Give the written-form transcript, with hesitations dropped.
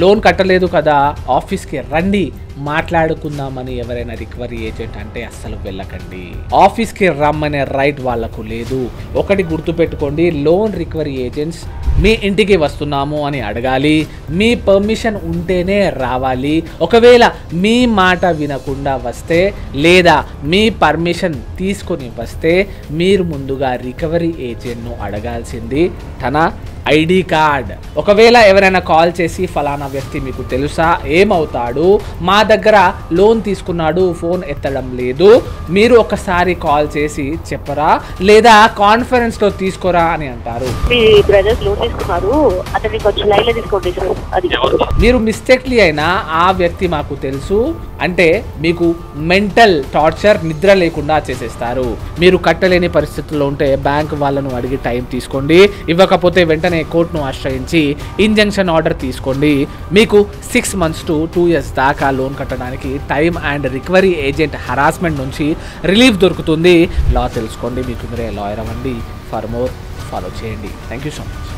Loan కట్టలేదు కదా, ఆఫీస్కి రండి మాట్లాడుకుందామని ఎవరైనా రికవరీ ఏజెంట్ అంటే అస్సలు వెళ్ళకండి. ఆఫీస్కి రమ్మనే రైట్ వాళ్లకు లేదు. ఒకటి గుర్తుపెట్టుకోండి, లోన్ రికవరీ ఏజెంట్స్ మీ ఇంటికి వస్తున్నాము అని అడగాలి, మీ పర్మిషన్ ఉంటేనే రావాలి. ఒకవేళ మీ మాట వినకుండా వస్తే లేదా మీ పర్మిషన్ తీసుకొని వస్తే మీరు ముందుగా రికవరీ ఏజెంట్ను అడగాల్సింది తన ఐడి కార్డ్. ఒకవేళ ఎవరైనా కాల్ చేసి ఫలానా వ్యక్తి మీకు తెలుసా, ఏమవుతాడు, మా దగ్గర లోన్ తీసుకున్నాడు, ఫోన్ ఎత్తడం లేదు, మీరు ఒకసారి కాల్ చేసి చెప్పరా లేదా కాన్ఫరెన్స్లో తీసుకోరా అని అంటారు. మీరు మిస్టేక్లీ అయినా ఆ వ్యక్తి మాకు తెలుసు అంటే మీకు మెంటల్ టార్చర్, నిద్ర లేకుండా చేసేస్తారు. మీరు కట్టలేని పరిస్థితుల్లో ఉంటే బ్యాంక్ వాళ్ళను అడిగి టైం తీసుకోండి. ఇవ్వకపోతే వెంటనే కోర్టును ఆశ్రయించి ఇంజంక్షన్ ఆర్డర్ తీసుకోండి. మీకు 6 months to 2 years దాకా లోన్ కట్టడానికి time and recovery agent harassment నుంచి రిలీఫ్ దొరుకుతుంది. లా తెలుసుకోండి, మీకు మీరే లాయర్ అవ్వండి. ఫర్ మోర్ ఫాలో చేయండి. Thank you so much.